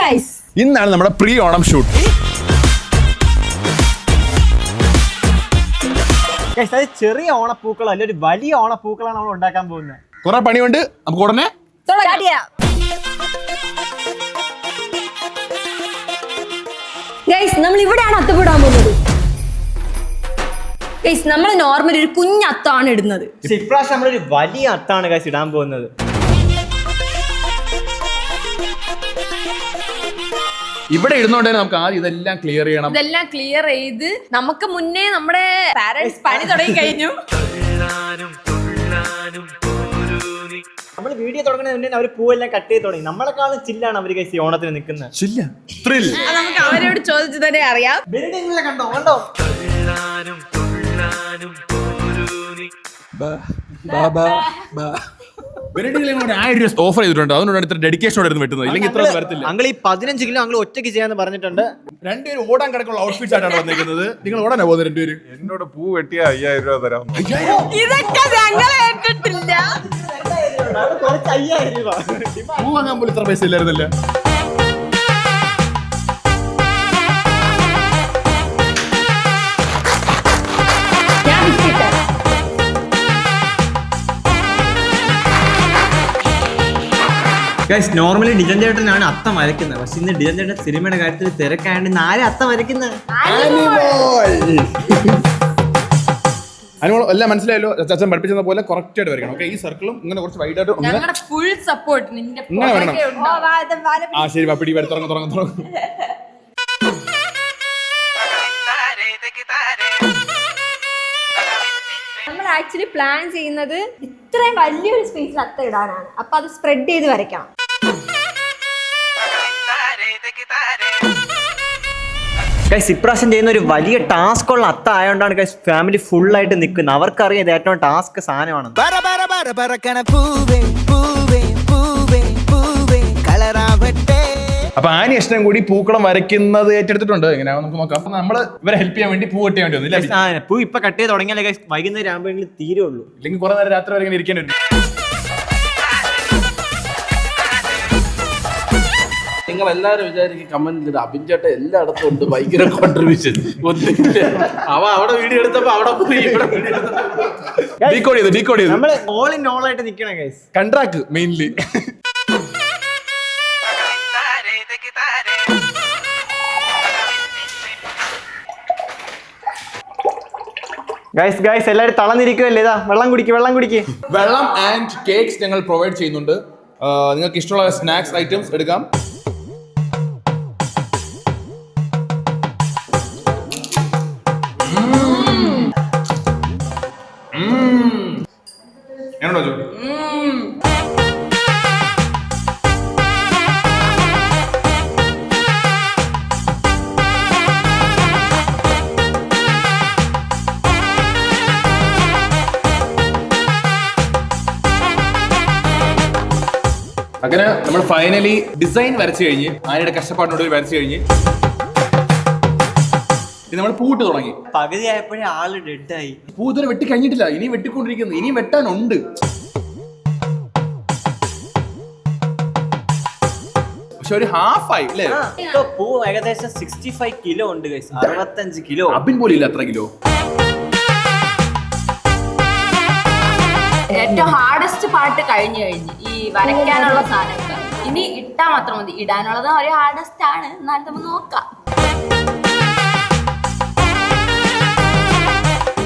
Guys, ഇന്നാണ് നമ്മുടെ pre Onam shoot. അത് ചെറിയ ഓണപ്പൂക്കളല്ല, ഒരു വലിയ ഓണപ്പൂക്കളാണ് നമ്മൾ ഉണ്ടാക്കാൻ പോകുന്നത്. കുറെ പണിയുണ്ട്, നമുക്ക് ഉടനെ ഗൈസ് നമ്മൾ ഇവിടെയാണ് അത്തപ്പെടാൻ പോകുന്നത്. ഗൈസ് നമ്മൾ നോർമലി ഒരു കുഞ്ഞത്താണ് ഇടുന്നത്. ഇപ്രാവശ്യം നമ്മളൊരു വലിയ അത്താണ് ഗൈസ് ഇടാൻ പോകുന്നത്. ഇവിടെ ഇടുന്നോണ്ട് നമുക്ക് ആദ്യം ഇതെല്ലാം ക്ലിയർ ചെയ്യണം. ഇതെല്ലാം ക്ലിയർ ചെയ്ത് നമുക്ക് മുന്നേ നമ്മുടെ പാരന്റ്സ് പണി തുടങ്ങി കഴിഞ്ഞു. നമ്മൾ വീഡിയോ തുടങ്ങുന്നതിന് മുന്നേ അവർ പൂവെല്ലാം കട്ട് ചെയ്ത് തുടങ്ങി. നമ്മളെക്കാളും ചില്ലാണ് അവർ ഗൈസ് ഓണത്തിന് നിൽക്കുന്നത്. നമുക്ക് അവരോട് ചോദിച്ചു തന്നെ അറിയാം. കണ്ടോ കണ്ടോ ഓഫർ ചെയ്തിട്ടുണ്ട്, അതുകൊണ്ടാണ് ഇത്ര ഡെഡിക്കേഷനോടെ വെട്ടുന്നത്. ഇല്ലെങ്കിൽ ഇത്ര വരത്തില്ല. അങ്ങൾ ഈ 15 കിലോ അങ്ങൾ ഒറ്റയ്ക്ക് ചെയ്യാന്ന് പറഞ്ഞിട്ടുണ്ട്. രണ്ടുപേരും ഓടാൻ കിടക്കുള്ള ഔട്ട്ഫിറ്റ് ആയിട്ടാണ് വന്നിരിക്കുന്നത്. നിങ്ങൾ ഓടാനാ പോകുന്നത് രണ്ടുപേരും? എന്നോട് പൂ വെട്ടിയ 5000 രൂപ തരാം. ഇതൊക്കെ ഞങ്ങൾ കേട്ടിട്ടില്ല. കുറച്ച് 5000 രൂപ പൂ വാങ്ങാൻ പോലും ഇത്ര പൈസ ഇല്ലായിരുന്നില്ല. നോർമലി ഡിജൻ ചേട്ടനാണ് അത്തം വരയ്ക്കുന്നത്. പക്ഷെ ഇന്ന് ഡിജൻ ചേട്ടൻ സിനിമയുടെ കാര്യത്തിൽ തിരക്കായതുകൊണ്ട് ഇന്ന് ആരും അത്തം വരയ്ക്കുന്നത്. അനുമോൾ എല്ലാം മനസ്സിലായല്ലോ. അച്ഛൻ പഠിപ്പിച്ചത് പോലെ കറക്റ്റ് ആയിട്ട് വരയ്ക്കണം. ഓക്കെ, ഈ സർക്കിളും ഇങ്ങനെ കുറച്ച് വൈഡ് ആയിട്ട് ഞങ്ങളുടെ ഫുൾ സപ്പോർട്ട് നിന്റെ ഇങ്ങനെ വരണം. ആ ശരി, പിടി വരെ തുടങ്ങും. നമ്മൾ ആക്ച്വലി പ്ലാൻ ചെയ്യുന്നത് ഇത്രയും വലിയൊരു സ്പേസിൽ അത്ത ഇടാനാണ്. അപ്പൊ അത് സ്പ്രെഡ് ചെയ്ത് വരയ്ക്കണം. ഇപ്രാവശ്യം ചെയ്യുന്ന ഒരു വലിയ ടാസ്ക് ഉള്ള അത്ത ആയതുകൊണ്ടാണ് ഫാമിലി ഫുൾ ആയിട്ട് നിൽക്കുന്നത്. അവർക്കറിയാം ഇത് ഏറ്റവും ടാസ്ക് സാധനമാണ്. അപ്പൊ ആനി ഇഷ്ടം കൂടി പൂക്കളം വരയ്ക്കുന്നത് ഏറ്റെടുത്തിട്ടുണ്ട്. എങ്ങനെയാവും നമുക്ക് നോക്കാം. അപ്പൊ നമ്മള് ഇവരെ ഹെൽപ്പ് ചെയ്യാൻ വേണ്ടി പൂ കെട്ടിയാൻ വേണ്ടി വന്നില്ല. പൂ ഇപ്പൊ കട്ട് ചെയ്ത് തുടങ്ങിയാലേ വൈകുന്നേരം ആകുമ്പോഴെങ്കിലും തീരുള്ളൂ. ഇല്ലെങ്കിൽ കുറെ നേരം രാത്രി വരെ ഇങ്ങനെ ഇരിക്കേണ്ടി വരും. നിങ്ങൾ എല്ലാവരും വിചാരിക്കും കമന്റിൽ അഭിൻചേട്ട എല്ലായിടത്തും ഉണ്ട് ഭയങ്കര കോൺട്രിബ്യൂഷൻ. അവ അവിടെ വീഡിയോ എടുത്തപ്പോ അവിടെ പോയി ഡീകോഡ് ചെയ്ത് നമ്മള് ഓൾ ഇൻ ഓൾ ആയിട്ട് നിൽക്കണം ഗൈസ്. Contract mainly. ഗൈസ് എല്ലാവരും തളർന്നിരിക്കുമല്ലേ? ഇതാ വെള്ളം കുടിക്ക്. വെള്ളം ആൻഡ് കേക്ക്സ് ഞങ്ങൾ പ്രൊവൈഡ് ചെയ്യുന്നുണ്ട്. നിങ്ങൾക്ക് ഇഷ്ടമുള്ള സ്നാക്സ് ഐറ്റംസ് എടുക്കാം. അങ്ങനെ നമ്മൾ ഫൈനലി ഡിസൈൻ വരച്ചു കഴിഞ്ഞ്, ആനയുടെ കഷ്ടപ്പാടിനോട് വരച്ചു കഴിഞ്ഞ് നമ്മൾ പൂട്ട് തുടങ്ങി. പകുതി ആയപ്പോഴേ ആള് ഡെഡായി. പൂ ഇതുവരെ വെട്ടി കഴിഞ്ഞിട്ടില്ല, ഇനി വെട്ടിക്കൊണ്ടിരിക്കുന്നു. ഇനി വെട്ടാനുണ്ട്. പക്ഷെ ഒരു ഹാഫ് ആയി അല്ലേ? പൂ ഏകദേശം 65 കിലോ ഉണ്ട് ഗൈസ്. 65 കിലോ. അബിൻ പോലും ഇല്ല അത്ര കിലോ. ഏറ്റവും ഹാർഡസ്റ്റ് പാർട്ട് കഴിഞ്ഞു ഈ വരയ്ക്കാനുള്ള സാധനങ്ങൾ. ഇനി ഇട്ടാ മാത്രം മതി. ഇടാനുള്ളത് ഒരു ഹാർഡസ്റ്റ് ആണ്. എന്നാലും നമുക്ക് നോക്കാം.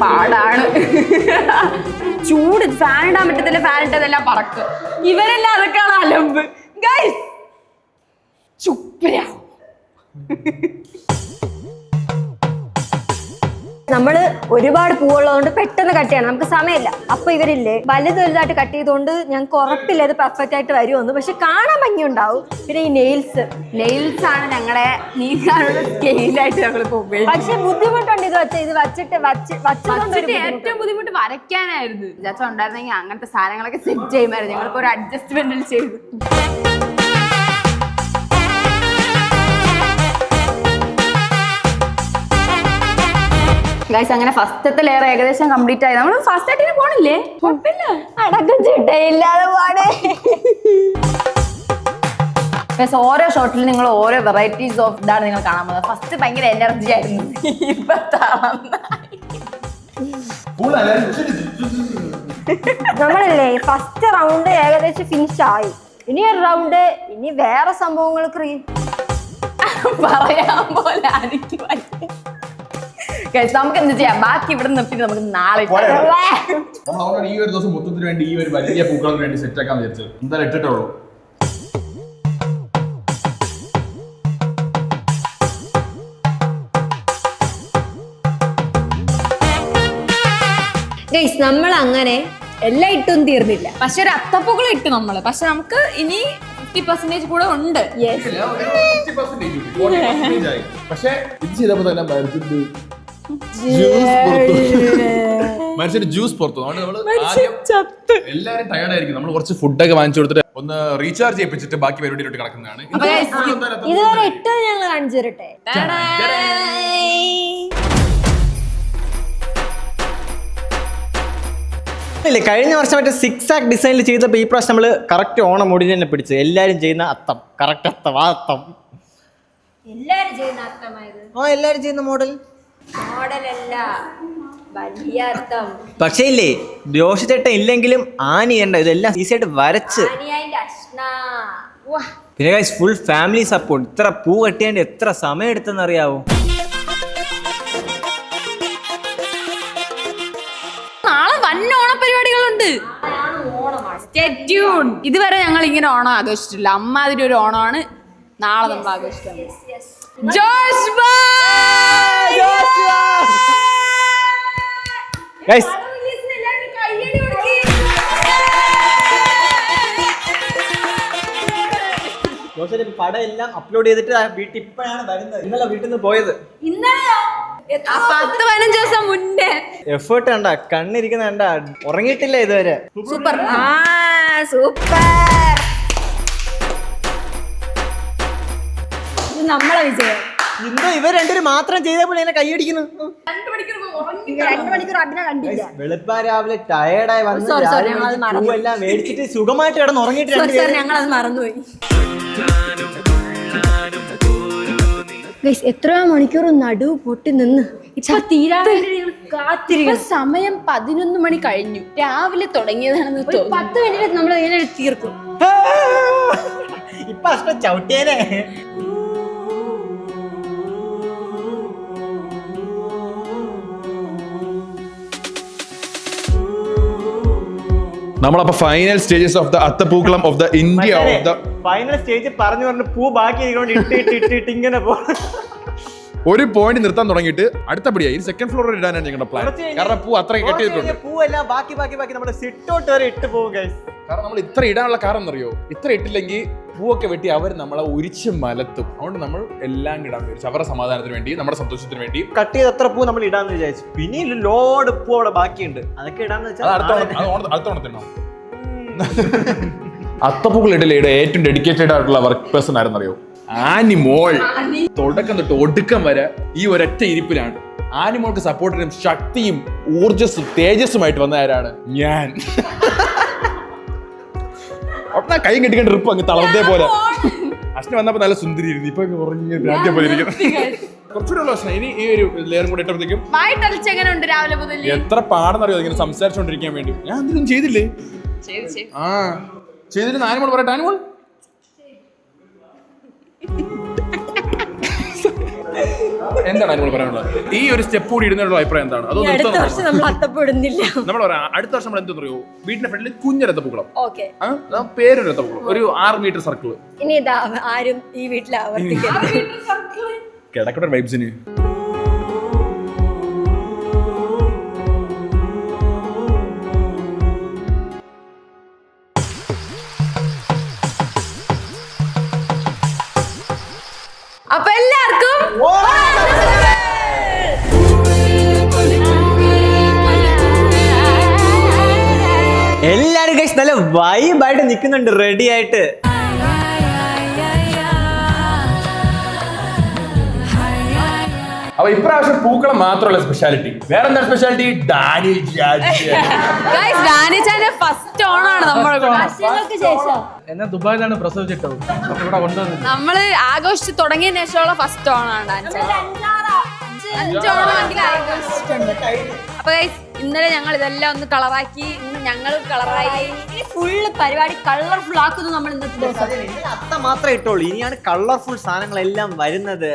പാടാണ്. ചൂട് ഫാൻ ഇടാൻ പറ്റത്തില്ല. ഫാൻ ഇട്ടതെല്ലാം പറക്കും. ഇവരെല്ലാം അതൊക്കെയാണ് അലമ്പ്. ഗൈസ് ചുപ്പരാ. നമ്മള് ഒരുപാട് പൂവുള്ളതുകൊണ്ട് പെട്ടെന്ന് കട്ട് ചെയ്യണം. നമുക്ക് സമയമില്ല. അപ്പൊ ഇവരില്ലേ വലുതായിട്ട് കട്ട് ചെയ്തുകൊണ്ട് ഞങ്ങൾക്ക് ഉറപ്പില്ല ഇത് പെർഫെക്റ്റ് ആയിട്ട് വരുമെന്ന്. പക്ഷെ കാണാൻ ഭംഗി ഉണ്ടാവും. പിന്നെ ഈ നെയിൽസ് ആണ് ഞങ്ങളുടെ നീക്കാനുള്ള സ്കെയിലായിട്ട് ഞങ്ങളിപ്പോ ഉപയോഗിക്കും. പക്ഷെ ബുദ്ധിമുട്ടുണ്ട് ഇത് വച്ചിട്ട് ഏറ്റവും ബുദ്ധിമുട്ട് വരയ്ക്കാനായിരുന്നു. വിചാരിച്ച ഉണ്ടായിരുന്നെങ്കിൽ അങ്ങനത്തെ സാധനങ്ങളൊക്കെ സെറ്റ് ചെയ്യുമായിരുന്നു. ഞങ്ങളിപ്പോ ഒരു അഡ്ജസ്റ്റ്മെന്റിൽ ചെയ്തു. ഗൈസ് അങ്ങനെ ഫസ്റ്റത്തെ ലെയർ ഏകദേശം കംപ്ലീറ്റ് ആയി. നമ്മൾ ഫസ്റ്റ് ആയിട്ട് പോണില്ലേ? കുഴപ്പമില്ല, അടക്കം ചിട്ടയില്ലാതെ പാടേ. പക്ഷേ ഓരോ ഷോട്ടിൽ നിങ്ങൾ ഓരോ വെറൈറ്റീസ് ഓഫ് ഇതാണ് നിങ്ങൾ കാണാൻ പോകുന്നത്. ഫസ്റ്റ് ഭയങ്കര എനർജി ആയിരുന്നു, ഇപ്പൊ നമ്മളല്ലേ ഫസ്റ്റ് റൗണ്ട് ഏകദേശം ഫിനിഷ് ആയി. ഇനി ഒരു റൗണ്ട്, ഇനി വേറെ സംഭവങ്ങൾ പറയാൻ പോലെ ആയിരിക്കും. നമുക്ക് എന്ത് ചെയ്യാം, ബാക്കി ഇവിടെ നിർത്തിട്ട് നമുക്ക് നാളെ നമ്മൾ ഈ ഒരു ദിവസം മൊത്തത്തിന് വേണ്ടി ഈ ഒരു വലിയ പൂക്കൾക്ക് വേണ്ടി സെറ്റ് ആക്കാൻ വിചാരിച്ചത്. എന്തായാലും ഇട്ടിട്ടുള്ളൂ. നമ്മൾ അങ്ങനെ എല്ലാം ഇട്ടും തീർന്നില്ല. പക്ഷെ ഒരു അത്തപ്പൂക്കൾ ഇട്ട് നമ്മള്. പക്ഷെ നമുക്ക് ഇനി 50% കൂടെ ഉണ്ട്. പക്ഷേ ഇത് ചെയ്തപ്പോ തന്നെ മനുഷ്യര് ജ്യൂസ് പുറത്തു. അതുകൊണ്ട് നമ്മള് ആദ്യം എല്ലാരും ടയർഡ് ആയിരിക്കും. നമ്മൾ കുറച്ച് ഫുഡൊക്കെ വാങ്ങിച്ചു കൊടുത്തിട്ട് ഒന്ന് റീചാർജ് ചെയ്യിപ്പിച്ചിട്ട് ബാക്കി പരിപാടിയിലോട്ട് കിടക്കുന്നതാണ്. ഇതുവരെ ഇട്ടത് ഞങ്ങൾ കാണിച്ചു തരട്ടെ. ഇല്ല, കഴിഞ്ഞ വർഷം മറ്റേ 6 ആക്ക് ഡിസൈനിൽ ചെയ്തപ്പോൾ ഈ പ്രാവശ്യം നമ്മള് കറക്റ്റ് ഓണം മുടി തന്നെ പിടിച്ച് എല്ലാരും ചെയ്യുന്ന അത്തം, കറക്റ്റ് അത്തം, ആ അത്തം എല്ലാരും ചെയ്യുന്ന അർത്ഥമായത്. എല്ലാരും ചെയ്യുന്ന മോഡൽ മോഡലല്ല, വലിയ അർത്ഥം. പക്ഷേ ഇല്ലേ, രോഷിച്ചേട്ടൻ ഇല്ലെങ്കിലും ആനിയുണ്ട്, ഇതെല്ലാം ഈസിയായിട്ട് വരച്ച്. പിന്നെ ഗൈസ് ഫുൾ ഫാമിലി സപ്പോർട്ട്. ഇത്ര പൂ കെട്ടിയാണ്ട് എത്ര സമയം എടുത്തെന്നറിയാവോ? പരിപാടികളുണ്ട്. ഇതുവരെ ഞങ്ങൾ ഇങ്ങനെ ഓണം ആഘോഷിച്ചിട്ടില്ല. അമ്മാതിരി ഒരു ഓണമാണ് നാളെ നമ്മൾ ആഘോഷിക്കുന്നത്. പടം എല്ലാം അപ്ലോഡ് ചെയ്തിട്ട് വീട്ടിൽ ഇപ്പോഴാണ് വരുന്നത്. ഇന്നലെ വീട്ടിൽ നിന്ന് പോയത്. 10-15 ദിവസം മുന്നേ. എഫേർട്ട് കണ്ട, കണ്ണിരിക്കുന്ന കണ്ട, ഉറങ്ങിയിട്ടില്ല ഇതുവരെ. Super super. ഇത് നമ്മളെ വിജയം. ഇന്ന് ഇവർ രണ്ടുപേരും മാത്രം ചെയ്തപ്പോൾ എന്നെ കൈയടിക്കുന്നു. 2 മണിക്കൂർ അഭിനയം കണ്ടില്ല. വെളുപ്പാ രാവിലെ ടയേർഡായി വന്ന് എല്ലാം മേടിച്ചിട്ട് സുഖമായിട്ട് കിടന്ന് ഉറങ്ങിയിട്ട് ഞങ്ങളത് മറന്നുപോയി. എത്രയോ മണിക്കൂർ നടുവ് പൊട്ടി നിന്ന് സമയം 11 മണി കഴിഞ്ഞു. രാവിലെ തുടങ്ങിയതാണെന്ന് തോന്നുന്നു. 10 മിനിറ്റ് നമ്മൾ ഇങ്ങനെ തീർക്കും. ഇപ്പൊ അഷ്ടം ചവിട്ടിയേനെ. നമ്മളപ്പോ final stages of the athapookalam of the India of the final stage പറഞ്ഞു പൂ ബാക്കി ഇട്ട് ഇങ്ങനെ പോ. ഒരു പോയിന്റ് നിർത്താൻ തുടങ്ങിയിട്ട് അടുത്ത പടിയായി സെക്കൻഡ് ഫ്ലോറിൽ ഇടാനാണ് ഞങ്ങളുടെ പ്ലാൻ. കാരണം പൂ അത്ര കെട്ടിയിട്ടുണ്ട്. പൂവല്ല ബാക്കി നമ്മുടെ സിറ്റ് ഔട്ട് വരെ ഇട്ട് പോകും ഗൈസ്. കാരണം നമ്മൾ ഇത്ര ഇടാനുള്ള കാരണം എന്നറിയോ, ഇത്ര ഇട്ടില്ലെങ്കിൽ പൂവൊക്കെ വെട്ടി അവർ നമ്മളെ ഉരിച്ച് മലത്തും. അതുകൊണ്ട് നമ്മൾ എല്ലാം ഇടാന്ന് വിചാരിച്ചു, അവരുടെ സമാധാനത്തിന് വേണ്ടി, നമ്മുടെ സന്തോഷത്തിന് വേണ്ടി. കട്ട് ചെയ്ത് എത്ര പൂ നമ്മൾ ഇടാന്ന് വിചാരിച്ചു. പിന്നെ ലോഡ് പൂ അവിടെ ബാക്കിയുണ്ട്, അതൊക്കെ ഇടാന്ന് വെച്ചാൽ അടുത്ത ഓണത്തിനോ. അത്തപ്പൂക്കൾ ഇടലയുടെ ഏറ്റവും ഡെഡിക്കേറ്റഡ് ആയിട്ടുള്ള വർക്ക് പേഴ്സൺ ആരെന്നറിയോ? ആനിമോൾ. തുടക്കം തൊട്ട് ഒടുക്കം വരെ ഈ ഒരൊറ്റ ഇരിപ്പിലാണ്. ആനിമോൾക്ക് സപ്പോർട്ടിനും ശക്തിയും ഊർജസ്സും തേജസ്സുമായിട്ട് വന്ന ആരാണ്? ഞാൻ. ഒട്ടാ കൈ കെട്ടിക്കൊണ്ട് ട്രിപ്പ് അങ്ങ് തളർന്നേ പോലെ. അശ്ന വന്നപ്പോ നല്ല സുന്ദരി ഇരുന്നു, ഇപ്പൊ കുറഞ്ഞ രാജ്യം പോലെ ഇരിക്കുന്നു. കുറച്ചുകൂടെ ഉള്ള അശ്ന ഇനി ഈ ഒരു ലെയറും കൂടെ ഇട്ടപ്പോഴത്തേക്കും എത്ര പാടെന്നറിയോ ഇങ്ങനെ സംസാരിച്ചോണ്ടിരിക്കാൻ വേണ്ടി. ഞാൻ എന്തെങ്കിലും ചെയ്തില്ലേ? ചെയ്തിട്ട് ആനിമോൾ പറയട്ടെ. ആനിമോൾ എന്താണ് ആനിമോൾ പറയാനുള്ളത്? ഈ ഒരു സ്റ്റെപ്പ് കൂടി ഇടുന്നുള്ള അഭിപ്രായം എന്താണ്? അതൊന്നും അടുത്ത വർഷം നമ്മൾ അത്തപ്പെടുന്നില്ല. നമ്മൾ പറയാം അടുത്ത വർഷം നമ്മൾ എന്താ പറയോ, വീടിന്റെ ഫ്രണ്ടിൽ കുഞ്ഞരത്തപ്പൂക്കളം, പേരൊരു രത്തപ്പൂക്കളം, ഒരു 6 മീറ്റർ സർക്കിൾ. ഇനി ഇതാ ആരും ഈ വീട്ടിൽ ആവർത്തിക്കരുത്. കിടക്കട്ടെ വൈബ്സിന്. അപ്പൊ എല്ലാവർക്കും എല്ലാരും ഗൈസ് നല്ല വൈബായിട്ട് നിൽക്കുന്നുണ്ട്, റെഡി ആയിട്ട്. അപ്പൊ ഇപ്രാവശ്യം പൂക്കളം മാത്രമല്ല സ്പെഷ്യാലിറ്റി. വേറെ എന്താ സ്പെഷ്യാലിറ്റി? ഡാനിയൽ ഫസ്റ്റ് ഓണാണ് നമ്മുടെ വർഷങ്ങൾക്ക് ശേഷം എന്നെ ദുബായിലാണ് പ്രസവിച്ചിട്ടത്. അപ്പൊ ഇവിടെ കൊണ്ടുവന്നത് നമ്മള് ആഘോഷിച്ച് തുടങ്ങിയ ശേഷമുള്ള ഫസ്റ്റ് ഓണാണ് അഞ്ചോണമെങ്കിലും ആഘോഷിച്ചിട്ടുണ്ട്. അപ്പൊ ഗൈസ് ഇന്നലെ ഞങ്ങൾ ഇതെല്ലാം ഒന്ന് കളറാക്കി, ഇന്ന് ഞങ്ങൾ കളറായി. ഇനി ഫുള്ള് പരിപാടി കളർഫുൾ ആക്കുന്നു നമ്മൾ ഇന്നത്തെ ദിവസം. അത്ത മാത്രമേ ഇട്ടോളൂ, ഇനിയാണ് കളർഫുൾ സാധനങ്ങളെല്ലാം വരുന്നത്.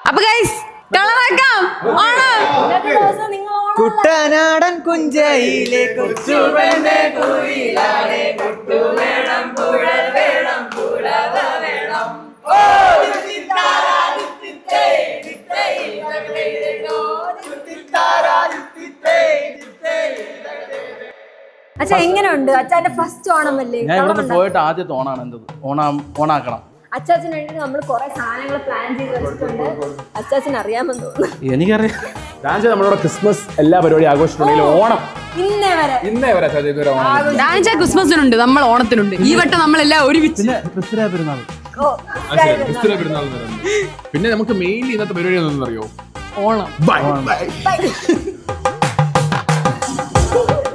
അപ്പൊ ഗൈസ് കളറാക്കാം. ഓണം ഇന്നത്തെ ദിവസം നിങ്ങൾ ഓണം കുട്ടനാടൻ കുഞ്ചയിലെ കൊച്ചു പെണ്ണെ കുയിലാണേ, കുട്ടു വേണം കുഴൽ വേണം കുളവ വേണം. അച്ഛാ എങ്ങനെയുണ്ട്? അച്ഛന്റെ ഫസ്റ്റ് ഓണം അല്ലേ? ഞാൻ ഇവിടെ പോയിട്ട് ആദ്യത്തെ ഓണാണ് എന്തത്. ഓണാക്കണം. അച്ചാച്ചന് വേണ്ടി നമ്മൾ കുറെ സാധനങ്ങൾ പ്ലാൻ ചെയ്ത് വെച്ചിട്ടുണ്ട്. അച്ചാച്ചന് അറിയാമെന്ന് തോന്നുന്നു. എനിക്കറിയാം. നമ്മളോട് ക്രിസ്മസ് എല്ലാ പരിപാടിയും ആഘോഷിച്ചിട്ടുണ്ടെങ്കിൽ ഓണം ഇന്നേ വരെ ഇതുവരെ ഓണം. ഡാൻസ് ക്രിസ്മസിനുണ്ട്, നമ്മൾ ഓണത്തിനുണ്ട്. ഈ വട്ടം നമ്മളെല്ലാം ഒരുമിച്ച്. ക്രിസ്തുരായ പെരുന്നാൾ. ഓ, ക്രിസ്തുവിനെ പെരുന്നാൾ എന്ന് പറയുന്നത്. പിന്നെ നമുക്ക് മെയിൻലി ഇന്നത്തെ പരിപാടി എന്താണെന്ന് അറിയോ? ഓണം.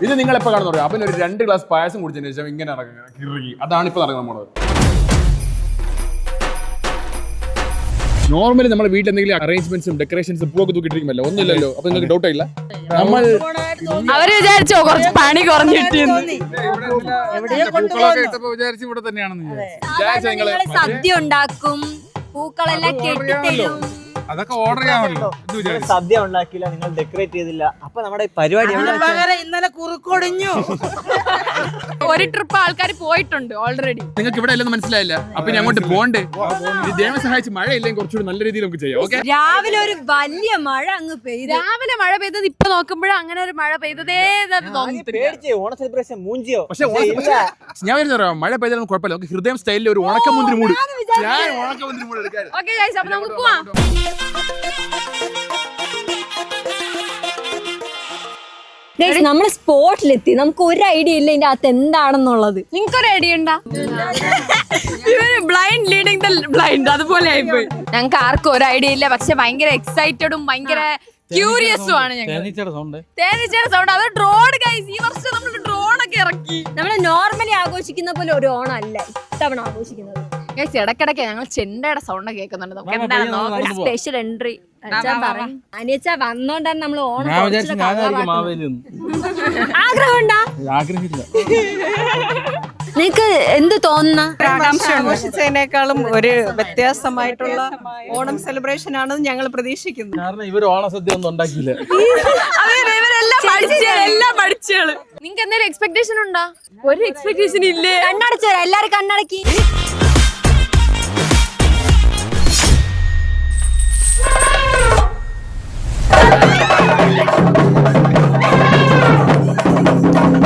ഇത് നിങ്ങൾ എപ്പോ കാണുന്ന പറയാം. അപ്പൊ ഒരു 2 ഗ്ലാസ് പായസം കുടിച്ചതിന് ശേഷം ഇങ്ങനെ ഇറങ്ങി. അതാണ് ഇപ്പൊ നടക്കുന്നത് നമ്മള്. നോർമലി നമ്മുടെ വീട്ടിൽ എന്തെങ്കിലും അറേഞ്ച്മെന്റ്സും ഡെക്കറേഷൻസും പൂവൊക്കെ തൂക്കിട്ടിരിക്കുമല്ലോ, ഒന്നുമില്ലല്ലോ. അപ്പൊ നിങ്ങൾക്ക് ഡൗട്ട് ഇല്ല, നമ്മൾ അവര് വിചാരിച്ചോ കുറച്ച് പണി കുറഞ്ഞു കിട്ടിയെന്ന്. വിചാരിച്ചു ഇവിടെ തന്നെയാണെന്ന് നിങ്ങള് സദ്യ ഉണ്ടാക്കും, പൂക്കളെല്ലാം കെട്ടിത്തരും. അതൊക്കെ ഓർഡർ ചെയ്യാമല്ലോ. സദ്യ ഉണ്ടാക്കിയില്ല, നിങ്ങൾ ഡെക്കറേറ്റ് ചെയ്തില്ല. അപ്പൊ നമ്മുടെ പരിപാടി ഇന്നലെ കുറുക്കൊടിഞ്ഞു. ഒരു ട്രിപ്പ് ആൾക്കാർ പോയിട്ടുണ്ട് ഓൾറെഡി. നിങ്ങൾക്ക് ഇവിടെ അല്ലെന്ന് മനസ്സിലായില്ല. അപ്പൊ ഇനി അങ്ങോട്ട് പോണ്ടേ? ദൈവം സഹായിച്ച് മഴ ഇല്ലെങ്കിൽ കുറച്ചുകൂടി നല്ല രീതിയിൽ നമുക്ക് ചെയ്യാം. ഓക്കെ, രാവിലെ ഒരു വലിയ മഴ അങ്ങ് പെയ്തു. രാവിലെ മഴ പെയ്തത് ഇപ്പൊ നോക്കുമ്പോഴും അങ്ങനെ ഒരു മഴ പെയ്തതേ തോന്നുന്നു. ഓണ സെലിബ്രേഷൻ മൂഞ്ചിയോ? പക്ഷെ ഞാൻ വരുന്ന മഴ പെയ്താലും കുഴപ്പമില്ല. നമുക്ക് ഹൃദയം സ്റ്റൈലിൽ ഒരു ഉണക്കമുന്തിരി മൂട്. ഞാൻ ഉണക്കമുന്തിരി മൂട് എടുക്കാൻ. ഓക്കെ ഗൈസ്, അപ്പൊ നമുക്ക് പോവാം. നമ്മള് സ്പോട്ടിലെത്തി. നമുക്ക് ഒരു ഐഡിയ ഇല്ല ഇതിന്റെ അകത്ത് എന്താണെന്നുള്ളത്. നിങ്ങൾക്കൊരു ഐഡിയ ഉണ്ടാ? ഇവര് ബ്ലൈൻഡ് ലീഡിങ് ദ ബ്ലൈൻഡ്, അതുപോലെ ആയിപ്പോയി. ഞങ്ങൾക്ക് ആർക്കും ഒരു ഐഡിയ ഇല്ല. പക്ഷെ ഭയങ്കര എക്സൈറ്റഡും ഭയങ്കര ക്യൂരിയസും ആണ് ഞങ്ങൾ. തേനീച്ചയുടെ സൗണ്ട്. അത് ഡ്രോൺ ഗൈസ്. ഈ വർഷം നമ്മൾ ഡ്രോൺ ഒക്കെ ഇറക്കി. നമ്മള് നോർമലി ആഘോഷിക്കുന്ന പോലെ ഒരു ഓണം അല്ല ഇത്തവണ ആഘോഷിക്കുന്നത്. ഗൈസ് ഇടക്കിടക്ക് ഞങ്ങൾ ചെണ്ടയുടെ സൗണ്ട് കേൾക്കുന്നുണ്ട്. നമുക്ക് എന്താണെന്നോ സ്പെഷ്യൽ എൻട്രി അനിയച്ച വന്നോണ്ടാണ് നമ്മൾ ഓണം ആഗ്രഹം ഉണ്ടാ? നിനക്ക് എന്ത് തോന്നുന്ന? ആഘോഷിച്ചതിനേക്കാളും ഒരു വ്യത്യാസമായിട്ടുള്ള ഓണം സെലിബ്രേഷൻ ആണെന്ന് ഞങ്ങൾ പ്രതീക്ഷിക്കുന്നു. കാരണം ഇവർ ഓണസദ്യ ഒന്നും ഉണ്ടാക്കിയില്ല. എല്ലാം പഠിച്ചേള്. നിങ്ങക്ക് എന്തെങ്കിലും എക്സ്പെക്ടേഷൻ ഉണ്ടോ? ഒരു എക്സ്പെക്ടേഷൻ ഇല്ലേ? കണ്ണടച്ചോ, എല്ലാരും കണ്ണടക്കി.